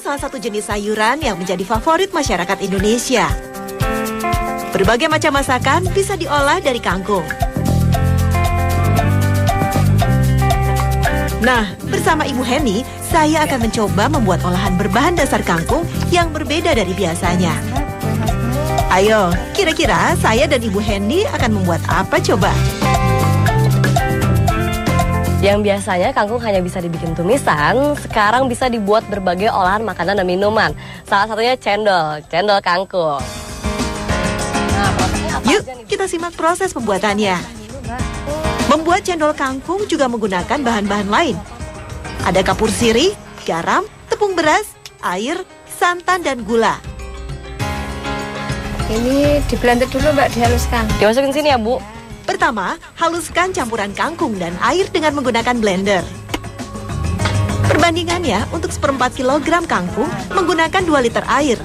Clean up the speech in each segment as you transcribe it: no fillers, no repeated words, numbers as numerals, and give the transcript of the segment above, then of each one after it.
salah satu jenis sayuran yang menjadi favorit masyarakat Indonesia. Berbagai macam masakan bisa diolah dari kangkung. Nah, bersama Ibu Heni, saya akan mencoba membuat olahan berbahan dasar kangkung yang berbeda dari biasanya. Ayo, kira-kira saya dan Ibu Heni akan membuat apa coba? Yang biasanya kangkung hanya bisa dibikin tumisan, sekarang bisa dibuat berbagai olahan makanan dan minuman. Salah satunya cendol kangkung. Nah, prosesnya apa Yuk, aja nih? kita simak proses pembuatannya. Membuat cendol kangkung juga menggunakan bahan-bahan lain. Ada kapur sirih, garam, tepung beras, air, santan, dan gula. Ini di blender dulu Mbak, dihaluskan. Dimasukin sini ya Bu. Pertama, haluskan campuran kangkung dan air dengan menggunakan blender. Perbandingannya, untuk 1/4 kilogram kangkung menggunakan 2 liter air.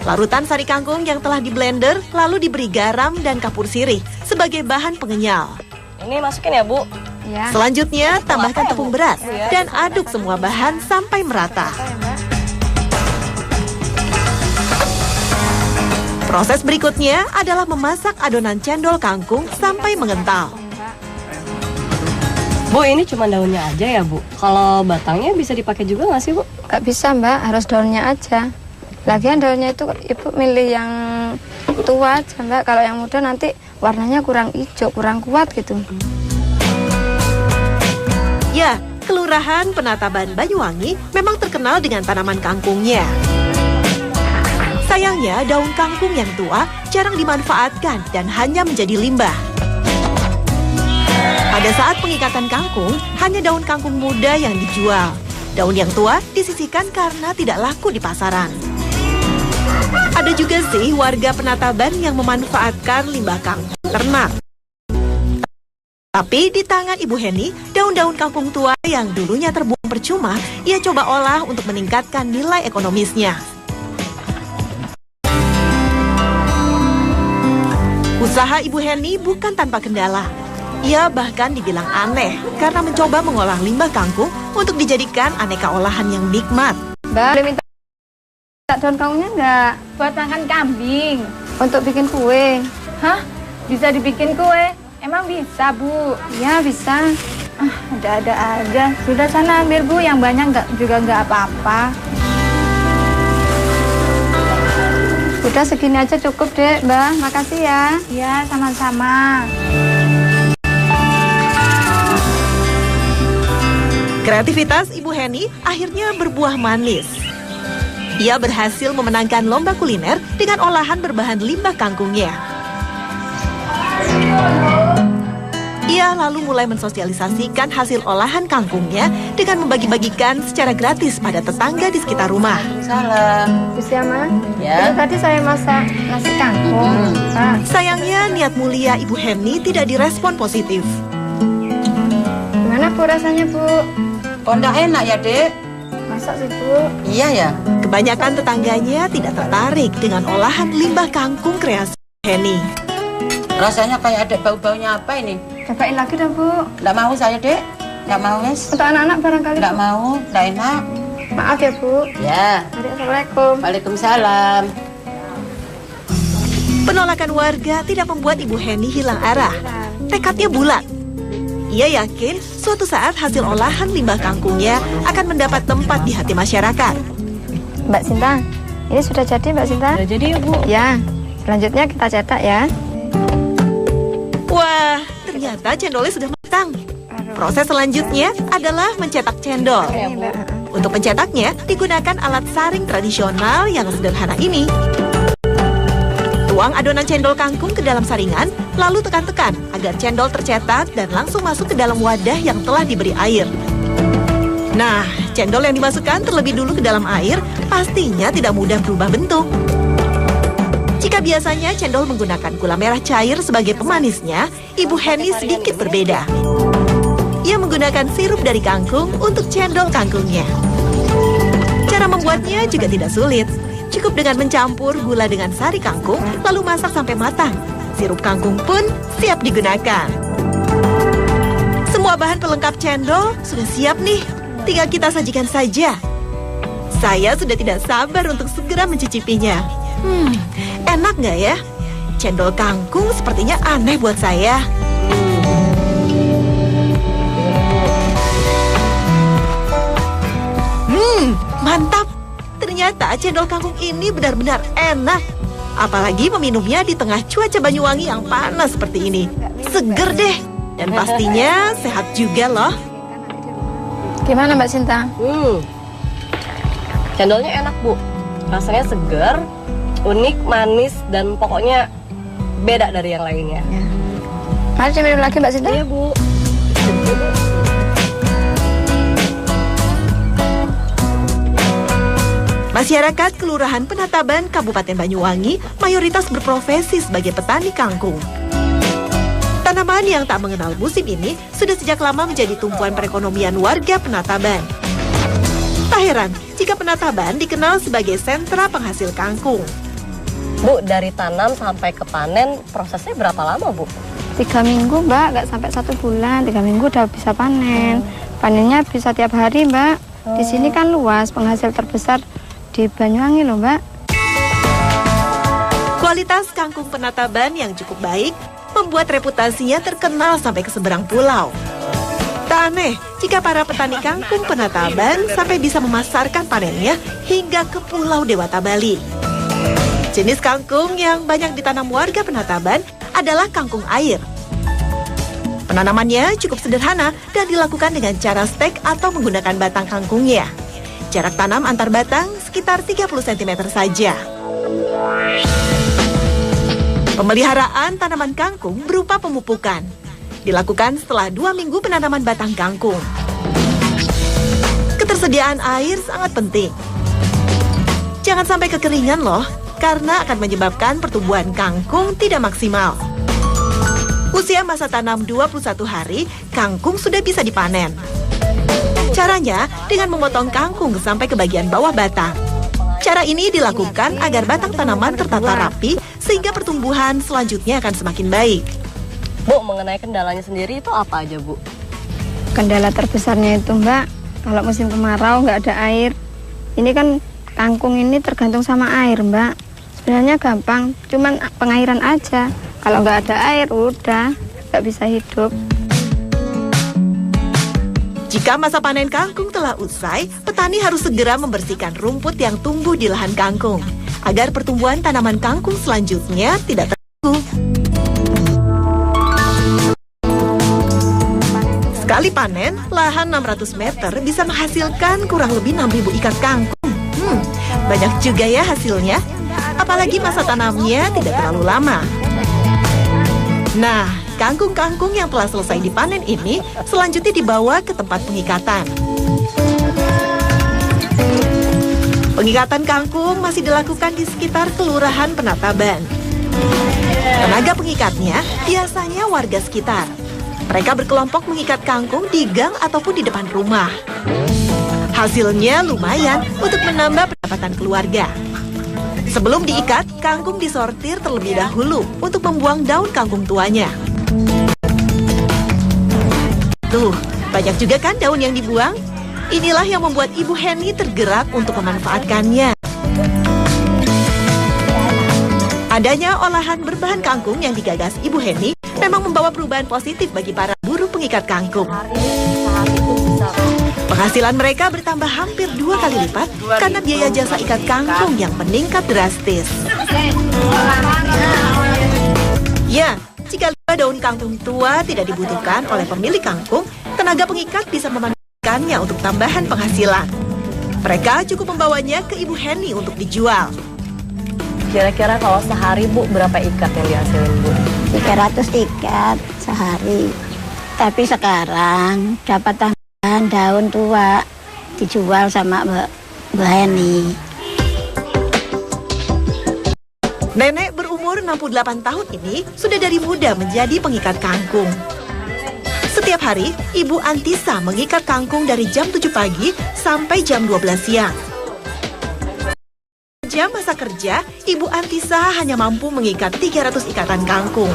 Larutan sari kangkung yang telah di blender lalu diberi garam dan kapur sirih sebagai bahan pengenyal. Ini masukin ya Bu. Ya. Selanjutnya, tambahkan tepung beras dan aduk semua bahan sampai merata. Proses berikutnya adalah memasak adonan cendol kangkung sampai mengental. Bu, ini cuma daunnya aja ya Bu. Kalau batangnya bisa dipakai juga nggak sih Bu? Nggak bisa Mbak, harus daunnya aja. Lagian daunnya itu Ibu milih yang tua aja Mbak. Kalau yang muda nanti warnanya kurang hijau, kurang kuat gitu. Ya, Kelurahan Penataban Banyuwangi memang terkenal dengan tanaman kangkungnya. Sayangnya, daun kangkung yang tua jarang dimanfaatkan dan hanya menjadi limbah. Pada saat pengikatan kangkung, hanya daun kangkung muda yang dijual. Daun yang tua disisihkan karena tidak laku di pasaran. Ada juga sih warga Penataban yang memanfaatkan limbah kangkung ternak. Tapi di tangan Ibu Heni, daun-daun kangkung tua yang dulunya terbuang percuma, ia coba olah untuk meningkatkan nilai ekonomisnya. Usaha Ibu Heni bukan tanpa kendala. Ia bahkan dibilang aneh karena mencoba mengolah limbah kangkung untuk dijadikan aneka olahan yang nikmat. Mbak, boleh minta daun kangkungnya nggak? Buat makan kambing. Untuk bikin kue. Hah? Bisa dibikin kue? Emang bisa, Bu? Ya, bisa. Ada-ada aja. Sudah sana ambil, Bu. Yang banyak nggak apa-apa. Udah segini aja cukup, Dek. Mbak, makasih ya. Ya, sama-sama. Kreativitas Ibu Heni akhirnya berbuah manis. Ia berhasil memenangkan lomba kuliner dengan olahan berbahan limbah kangkungnya. Ia lalu mulai mensosialisasikan hasil olahan kangkungnya dengan membagi-bagikan secara gratis pada tetangga di sekitar rumah. Salam. Bisa, Ma? Ya. Itu tadi saya masak nasi kangkung. Pak. Sayangnya niat mulia Ibu Heni tidak direspon positif. Gimana Bu rasanya, Bu? Kok enggak enak ya, Dek? Masak sih, Bu. Iya ya? Kebanyakan tetangganya tidak tertarik dengan olahan limbah kangkung kreasi Heni. Rasanya kayak ada bau-baunya apa ini? Cobain lagi dong, Bu. Enggak mau saya, Dek. Enggak mau, Wes. Untuk anak-anak barangkali. Enggak mau, enggak enak. Maaf ya, Bu. Ya. Assalamualaikum. Waalaikumsalam. Penolakan warga tidak membuat Ibu Heni hilang arah. Tekadnya bulat. Ia yakin suatu saat hasil olahan limbah kangkungnya akan mendapat tempat di hati masyarakat. Mbak Sinta, ini sudah jadi Mbak Sinta? Udah jadi ya Bu. Ya, selanjutnya kita cetak ya. Wah, ternyata cendolnya sudah matang. Proses selanjutnya adalah mencetak cendol. Untuk mencetaknya digunakan alat saring tradisional yang sederhana ini. Tuang adonan cendol kangkung ke dalam saringan, lalu tekan-tekan agar cendol tercetak dan langsung masuk ke dalam wadah yang telah diberi air. Nah, cendol yang dimasukkan terlebih dulu ke dalam air pastinya tidak mudah berubah bentuk. Jika biasanya cendol menggunakan gula merah cair sebagai pemanisnya, Ibu Heni sedikit berbeda. Ia menggunakan sirup dari kangkung untuk cendol kangkungnya. Cara membuatnya juga tidak sulit. Cukup dengan mencampur gula dengan sari kangkung, lalu masak sampai matang. Sirup kangkung pun siap digunakan. Semua bahan pelengkap cendol sudah siap nih. Tinggal kita sajikan saja. Saya sudah tidak sabar untuk segera mencicipinya. Enak nggak ya? Cendol kangkung sepertinya aneh buat saya. Mantap. Ternyata cendol kangkung ini benar-benar enak. Apalagi meminumnya di tengah cuaca Banyuwangi yang panas seperti ini. Seger deh. Dan pastinya sehat juga loh. Gimana Mbak Sinta? Cendolnya enak, Bu. Rasanya segar, unik, manis, dan pokoknya beda dari yang lainnya. Ya. Mari diminum lagi Mbak Sinta. Iya, Bu. Masyarakat Kelurahan Penataban, Kabupaten Banyuwangi mayoritas berprofesi sebagai petani kangkung. Tanaman yang tak mengenal musim ini sudah sejak lama menjadi tumpuan perekonomian warga Penataban. Tak heran jika Penataban dikenal sebagai sentra penghasil kangkung. Bu, dari tanam sampai ke panen prosesnya berapa lama, Bu? 3 minggu Mbak, nggak sampai 1 bulan. 3 minggu udah bisa panen. Panennya bisa tiap hari Mbak. Di sini kan luas, penghasil terbesar di Banyuwangi loh Mbak. Kualitas kangkung Penataban yang cukup baik membuat reputasinya terkenal sampai ke seberang pulau. Tak aneh jika para petani kangkung Penataban sampai bisa memasarkan panennya hingga ke Pulau Dewata Bali. Jenis kangkung yang banyak ditanam warga Penataban adalah kangkung air. Penanamannya cukup sederhana dan dilakukan dengan cara stek atau menggunakan batang kangkungnya. Jarak tanam antar batang sekitar 30 cm saja. Pemeliharaan tanaman kangkung berupa pemupukan. Dilakukan setelah 2 minggu penanaman batang kangkung. Ketersediaan air sangat penting. Jangan sampai kekeringan loh, karena akan menyebabkan pertumbuhan kangkung tidak maksimal. Usia masa tanam 21 hari, kangkung sudah bisa dipanen. Caranya dengan memotong kangkung sampai ke bagian bawah batang. Cara ini dilakukan agar batang tanaman tertata rapi sehingga pertumbuhan selanjutnya akan semakin baik. Bu, mengenai kendalanya sendiri itu apa aja, Bu? Kendala terbesarnya itu Mbak, kalau musim kemarau nggak ada air. Ini kan kangkung ini tergantung sama air Mbak. Sebenarnya gampang, cuman pengairan aja. Kalau nggak ada air udah nggak bisa hidup. Jika masa panen kangkung telah usai, petani harus segera membersihkan rumput yang tumbuh di lahan kangkung, agar pertumbuhan tanaman kangkung selanjutnya tidak terganggu. Sekali panen, lahan 600 meter bisa menghasilkan kurang lebih 6.000 ikat kangkung. Banyak juga ya hasilnya, apalagi masa tanamnya tidak terlalu lama. Nah, kangkung-kangkung yang telah selesai dipanen ini selanjutnya dibawa ke tempat pengikatan. Pengikatan kangkung masih dilakukan di sekitar Kelurahan Penataban. Tenaga pengikatnya biasanya warga sekitar. Mereka berkelompok mengikat kangkung di gang ataupun di depan rumah. Hasilnya lumayan untuk menambah pendapatan keluarga. Sebelum diikat, kangkung disortir terlebih dahulu untuk membuang daun kangkung tuanya. Tuh, banyak juga kan daun yang dibuang? Inilah yang membuat Ibu Heni tergerak untuk memanfaatkannya. Adanya olahan berbahan kangkung yang digagas Ibu Heni memang membawa perubahan positif bagi para buruh pengikat kangkung. Penghasilan mereka bertambah hampir 2 kali lipat karena biaya jasa ikat kangkung yang meningkat drastis. Ya, jika daun kangkung tua tidak dibutuhkan oleh pemilik kangkung, tenaga pengikat bisa memanfaatkannya untuk tambahan penghasilan. Mereka cukup membawanya ke Ibu Heni untuk dijual. Kira-kira kalau sehari, Bu, berapa ikat yang dihasilin, Bu? 300 ikat sehari. Tapi sekarang dapat tambahan daun tua dijual sama Mbak Heni. Nenek berumur 68 tahun ini sudah dari muda menjadi pengikat kangkung. Setiap hari, Ibu Antisa mengikat kangkung dari jam 7 pagi sampai jam 12 siang. Jam masa kerja, Ibu Antisa hanya mampu mengikat 300 ikatan kangkung.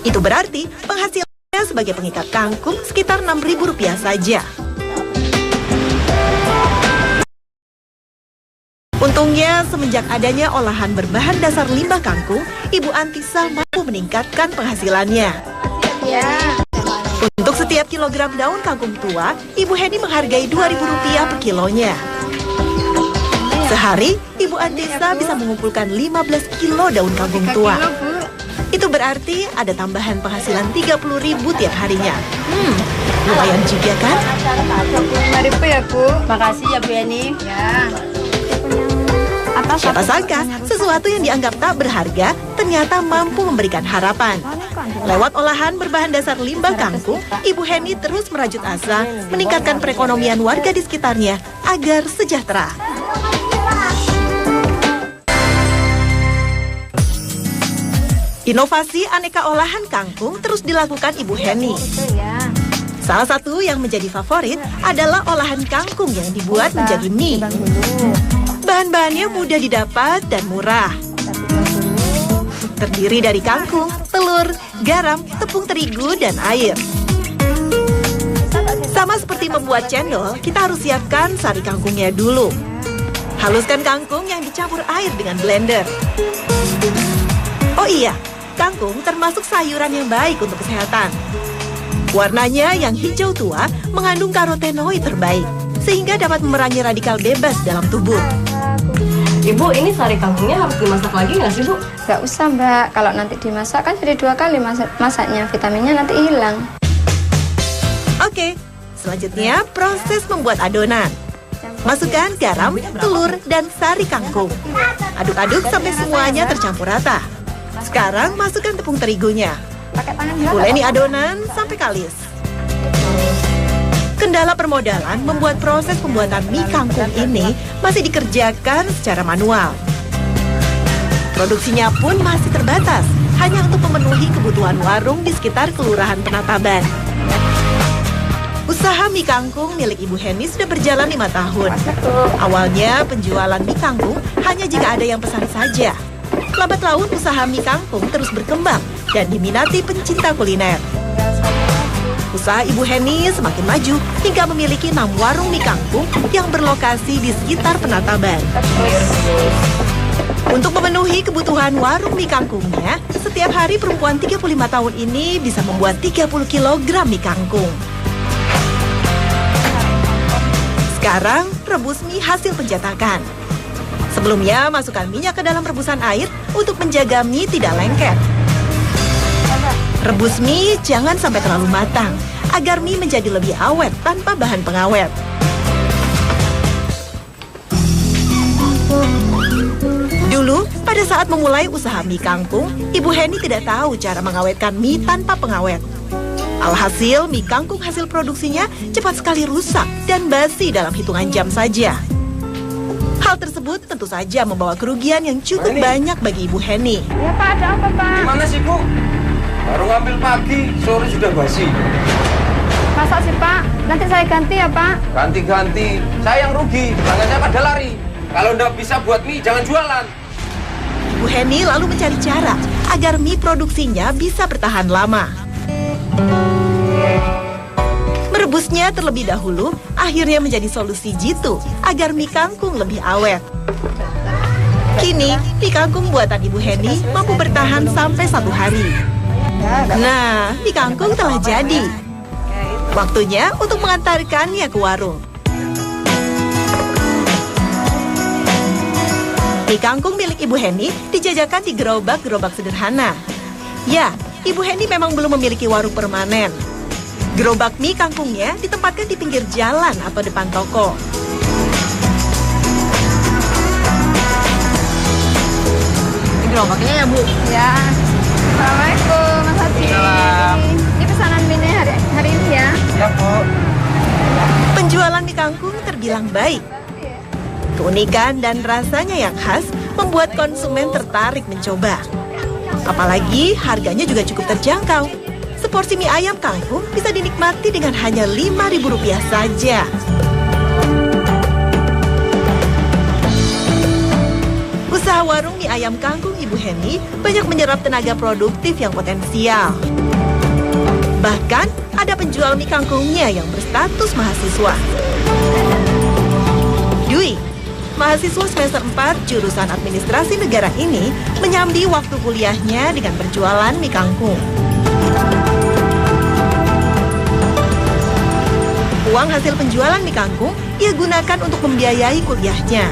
Itu berarti penghasilannya sebagai pengikat kangkung sekitar Rp6.000 saja. Untungnya semenjak adanya olahan berbahan dasar limbah kangkung, Ibu Antisa mampu meningkatkan penghasilannya. Untuk setiap kilogram daun kangkung tua, Ibu Heni menghargai Rp2.000 per kilonya. Sehari, Ibu Antisa bisa mengumpulkan 15 kilo daun kangkung tua. Itu berarti ada tambahan penghasilan Rp30.000 tiap harinya. Lumayan juga kan? Rp5.000 ya, Bu. Makasih ya Bu Eni. Ya. Siapa sangka, sesuatu yang dianggap tak berharga ternyata mampu memberikan harapan. Lewat olahan berbahan dasar limbah kangkung, Ibu Heni terus merajut asa meningkatkan perekonomian warga di sekitarnya agar sejahtera. Inovasi aneka olahan kangkung terus dilakukan Ibu Heni. Salah satu yang menjadi favorit adalah olahan kangkung yang dibuat menjadi mie. Bahan-bahannya mudah didapat dan murah. Terdiri dari kangkung, telur, garam, tepung terigu, dan air. Sama seperti membuat cendol, kita harus siapkan sari kangkungnya dulu. Haluskan kangkung yang dicampur air dengan blender. Oh iya, kangkung termasuk sayuran yang baik untuk kesehatan. Warnanya yang hijau tua mengandung karotenoid terbaik, sehingga dapat memerangi radikal bebas dalam tubuh. Ibu, ini sari kangkungnya harus dimasak lagi nggak sih, Bu? Nggak usah, Mbak. Kalau nanti dimasak kan jadi 2 kali masaknya. Vitaminnya nanti hilang. Oke, selanjutnya proses membuat adonan. Masukkan garam, telur, dan sari kangkung. Aduk-aduk sampai semuanya tercampur rata. Sekarang masukkan tepung terigunya. Uleni adonan sampai kalis. Kendala permodalan membuat proses pembuatan mie kangkung ini masih dikerjakan secara manual. Produksinya pun masih terbatas, hanya untuk memenuhi kebutuhan warung di sekitar Kelurahan Penataban. Usaha mie kangkung milik Ibu Heni sudah berjalan 5 tahun. Awalnya penjualan mie kangkung hanya jika ada yang pesan saja. Lambat laun usaha mie kangkung terus berkembang dan diminati pencinta kuliner. Usaha Ibu Heni semakin maju hingga memiliki 6 warung mie kangkung yang berlokasi di sekitar Penataban. Untuk memenuhi kebutuhan warung mie kangkungnya, setiap hari perempuan 35 tahun ini bisa membuat 30 kg mie kangkung. Sekarang, rebus mie hasil pencetakan. Sebelumnya, masukkan minyak ke dalam rebusan air untuk menjaga mie tidak lengket. Rebus mie jangan sampai terlalu matang, agar mie menjadi lebih awet tanpa bahan pengawet. Dulu, pada saat memulai usaha mie kangkung, Ibu Heni tidak tahu cara mengawetkan mie tanpa pengawet. Alhasil, mie kangkung hasil produksinya cepat sekali rusak dan basi dalam hitungan jam saja. Hal tersebut tentu saja membawa kerugian yang cukup banyak bagi Ibu Heni. Ya, Pak, ada apa, Pak? Gimana sih, Bu? Baru ngambil pagi, sore sudah basi. Masa sih, Pak? Nanti saya ganti ya, Pak? Ganti-ganti. Saya yang rugi, tangannya pada lari. Kalau nggak bisa buat mie, jangan jualan. Ibu Heni lalu mencari cara agar mie produksinya bisa bertahan lama. Merebusnya terlebih dahulu akhirnya menjadi solusi jitu agar mie kangkung lebih awet. Kini, mie kangkung buatan Ibu Heni mampu bertahan sampai 1 hari. Nah, mie kangkung telah jadi. Waktunya untuk mengantarkannya ke warung. Mie kangkung milik Ibu Heni dijajakan di gerobak-gerobak sederhana. Ya, Ibu Heni memang belum memiliki warung permanen. Gerobak mie kangkungnya ditempatkan di pinggir jalan atau depan toko. Ini gerobaknya ya, Bu? Ya. Assalamualaikum, Mas Haji. Ini pesanan mie hari ini ya? Ya, Bu. Penjualan mie kangkung terbilang baik. Keunikan dan rasanya yang khas membuat konsumen tertarik mencoba. Apalagi harganya juga cukup terjangkau. Seporsi mie ayam kangkung bisa dinikmati dengan hanya Rp5.000 saja. Usaha warung mie ayam kangkung Ibu Heni banyak menyerap tenaga produktif yang potensial. Bahkan ada penjual mie kangkungnya yang berstatus mahasiswa. Dwi, mahasiswa semester 4 jurusan administrasi negara ini menyambi waktu kuliahnya dengan berjualan mie kangkung. Uang hasil penjualan mie kangkung ia gunakan untuk membiayai kuliahnya.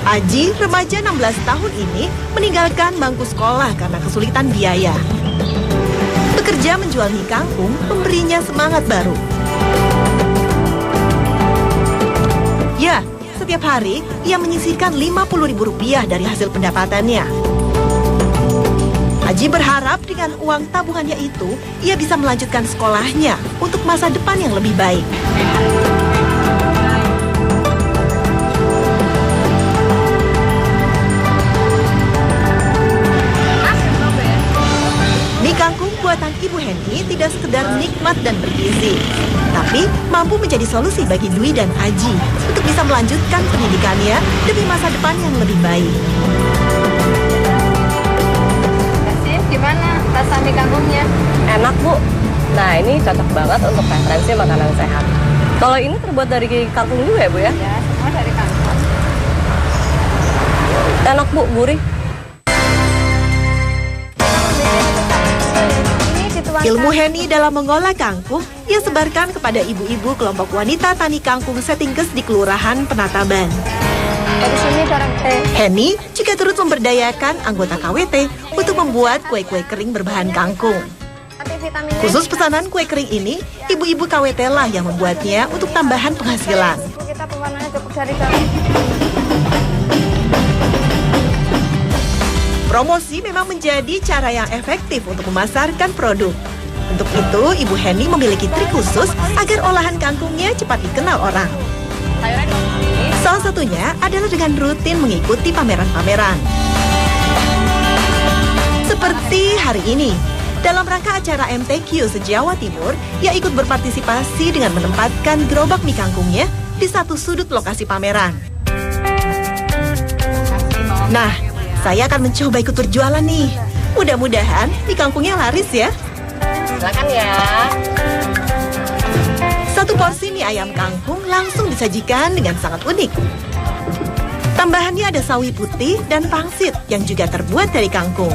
Aji, remaja 16 tahun ini, meninggalkan bangku sekolah karena kesulitan biaya. Bekerja menjual mie kangkung memberinya semangat baru. Ya, setiap hari ia menyisihkan Rp50.000 dari hasil pendapatannya. Aji berharap dengan uang tabungannya itu, ia bisa melanjutkan sekolahnya untuk masa depan yang lebih baik. Mie kangkung buatan Ibu Heni tidak sekedar nikmat dan bergizi, tapi mampu menjadi solusi bagi Dwi dan Aji untuk bisa melanjutkan pendidikannya demi masa depan yang lebih baik. Gimana rasa mie kangkungnya? Enak, Bu. Nah, ini cocok banget untuk referensi makanan sehat. Kalau ini terbuat dari kangkung juga ya, Bu ya? Ya, semua dari kangkung. Enak, Bu, gurih. Ilmu Heni dalam mengolah kangkung ia sebarkan kepada ibu-ibu kelompok wanita tani kangkung Setingkes di Kelurahan Penataban. Heni juga turut memberdayakan anggota KWT untuk membuat kue-kue kering berbahan kangkung. Khusus pesanan kue kering ini, ibu-ibu KWT lah yang membuatnya untuk tambahan penghasilan. Kita pewarnanya cukup dari Promosi memang menjadi cara yang efektif untuk memasarkan produk. Untuk itu, Ibu Heni memiliki trik khusus agar olahan kangkungnya cepat dikenal orang. Salah satunya adalah dengan rutin mengikuti pameran-pameran. Seperti hari ini, dalam rangka acara MTQ se-Jawa Timur, ia ikut berpartisipasi dengan menempatkan gerobak mie kangkungnya di satu sudut lokasi pameran. Nah, saya akan mencoba ikut berjualan nih. Mudah-mudahan mie kangkungnya laris ya. Silakan ya. Satu porsi mie ayam kangkung langsung disajikan dengan sangat unik. Tambahannya ada sawi putih dan pangsit yang juga terbuat dari kangkung.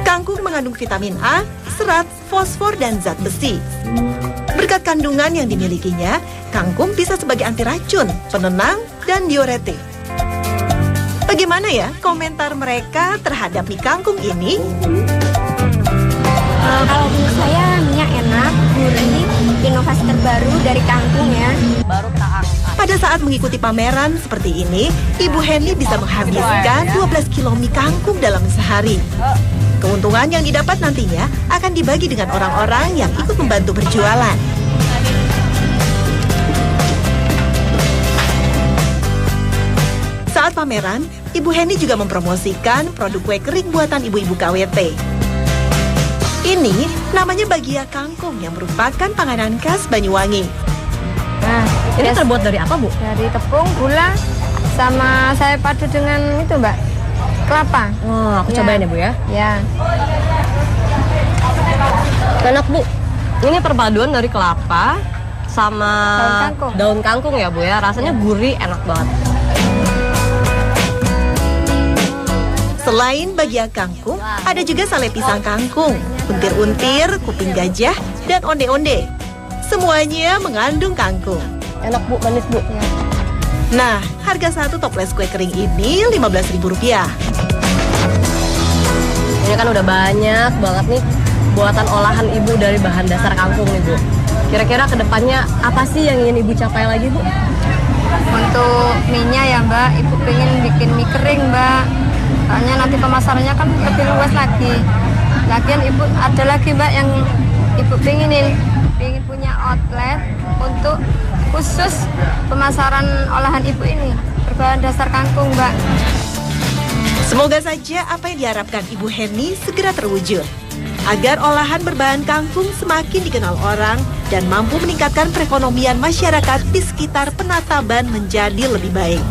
Kangkung mengandung vitamin A, serat, fosfor, dan zat besi. Berkat kandungan yang dimilikinya, kangkung bisa sebagai anti racun, penenang, dan diuretik. Bagaimana ya komentar mereka terhadap mie kangkung ini? Kalau menurut saya minyak enak, gurih, inovasi terbaru dari kangkung ya. Baru kita angkat. Pada saat mengikuti pameran seperti ini, Ibu Heni bisa menghabiskan 12 kilo mie kangkung dalam sehari. Keuntungan yang didapat nantinya akan dibagi dengan orang-orang yang ikut membantu berjualan. Saat pameran, Ibu Heni juga mempromosikan produk kue kering buatan ibu-ibu KWT. Ini namanya bagia kangkung yang merupakan panganan khas Banyuwangi. Nah, Ini terbuat dari apa, Bu? dari tepung, gula, sama saya padu dengan itu Mbak, kelapa. Oh, aku Ya. cobain ya, Bu ya. Ya, Enak, Bu. Ini perpaduan dari kelapa sama Daun daun kangkung kangkung. ya, Bu ya. Rasanya gurih, enak banget. Selain bagia kangkung, ada juga sale pisang kangkung, untir-untir, kuping gajah, dan onde-onde. Semuanya mengandung kangkung. Enak, Bu, manis, Bu. Nah, harga satu toples kue kering ini Rp15.000. Ini kan udah banyak banget nih buatan olahan Ibu dari bahan dasar kangkung nih, Bu. Kira-kira kedepannya apa sih yang ingin Ibu capai lagi, Bu? untuk mie-nya ya Mbak, Ibu pengen bikin mie kering Mbak. Soalnya nanti pemasarannya kan lebih luas lagi. Lagian Ibu ada lagi Mbak yang Ibu pengen punya outlet untuk khusus pemasaran olahan Ibu ini berbahan dasar kangkung Mbak. Semoga saja apa yang diharapkan Ibu Heni segera terwujud, agar olahan berbahan kangkung semakin dikenal orang dan mampu meningkatkan perekonomian masyarakat di sekitar Penataban menjadi lebih baik.